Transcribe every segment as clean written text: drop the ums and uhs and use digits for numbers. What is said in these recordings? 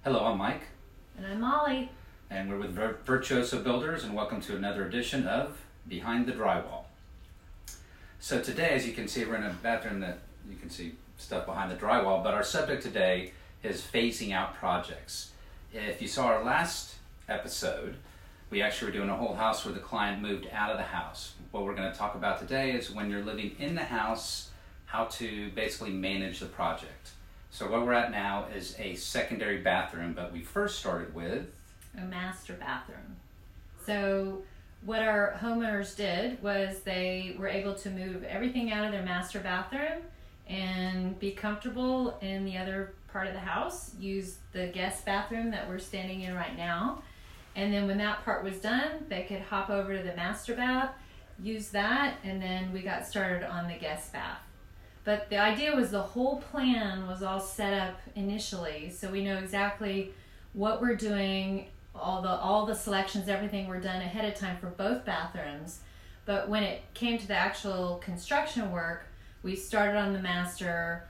Hello, I'm Mike. And I'm Molly. And we're with Virtuoso Builders, and welcome to another edition of Behind the Drywall. So today, as you can see, we're in a bathroom that you can see stuff behind the drywall, but our subject today is phasing out projects. If you saw our last episode, we actually were doing a whole house where the client moved out of the house. What we're going to talk about today is when you're living in the house, how to basically manage the project. So where we're at now is a secondary bathroom, but we first started with a master bathroom. So what our homeowners did was they were able to move everything out of their master bathroom and be comfortable in the other part of the house, use the guest bathroom that we're standing in right now. And then when that part was done, they could hop over to the master bath, use that, and then we got started on the guest bath. But the idea was the whole plan was all set up initially, so we know exactly what we're doing, all the selections, everything were done ahead of time for both bathrooms. But when it came to the actual construction work, we started on the master,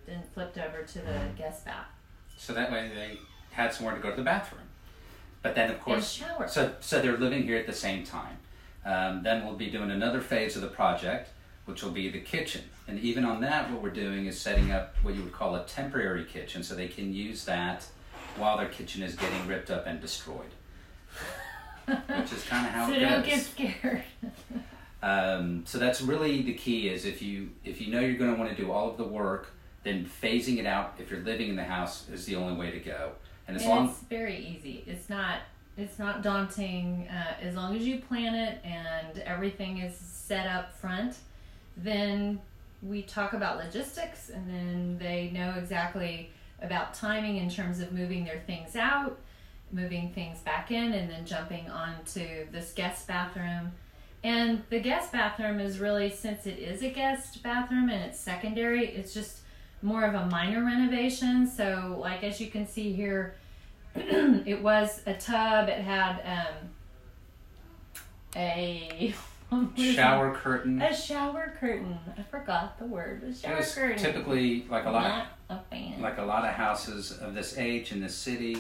then flipped over to the guest bath. So that way they had somewhere to go to the bathroom. But then of course, and shower. So they're living here at the same time. Then we'll be doing another phase of the project, which will be the kitchen. And even on that, what we're doing is setting up what you would call a temporary kitchen, so they can use that while their kitchen is getting ripped up and destroyed. Which is kind of how so it goes. So don't get scared. So that's really the key, is if you know you're going to want to do all of the work, then phasing it out if you're living in the house is the only way to go. And it's very easy. It's not daunting. As long as you plan it and everything is set up front, then we talk about logistics, and then they know exactly about timing in terms of moving their things out, moving things back in, and then jumping onto this guest bathroom. And the guest bathroom is really, since it is a guest bathroom and it's secondary, it's just more of a minor renovation. So like as you can see here, it was a tub. It had a shower curtain. A shower curtain. I forgot the word. A shower curtain. Typically, like a lot of houses of this age in this city,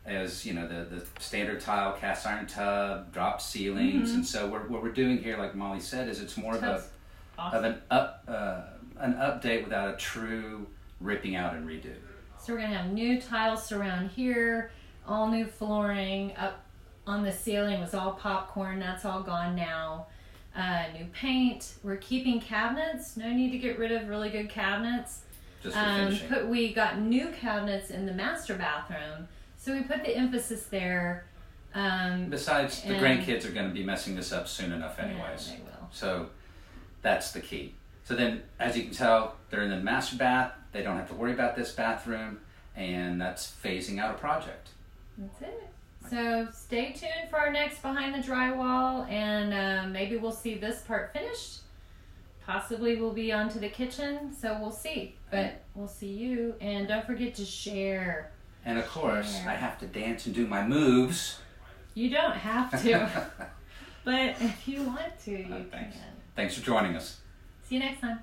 as the standard tile cast iron tub, drop ceilings, and so what we're doing here, like Molly said, is it's more of an update without a true ripping out and redo. So we're gonna have new tile surround here, all new flooring. Up on the ceiling was all popcorn. That's all gone now. New paint. We're keeping cabinets. No need to get rid of really good cabinets. Just for finishing. We got new cabinets in the master bathroom, so we put the emphasis there. Besides, the grandkids are going to be messing this up soon enough anyways. Yeah, they will. So that's the key. So then, as you can tell, they're in the master bath. They don't have to worry about this bathroom, and that's phasing out a project. That's it. So stay tuned for our next Behind the Drywall, and maybe we'll see this part finished. Possibly we'll be onto the kitchen, so we'll see. But we'll see you, and don't forget to share. And of course, I have to dance and do my moves. You don't have to, but if you want to, you can. Thanks for joining us. See you next time.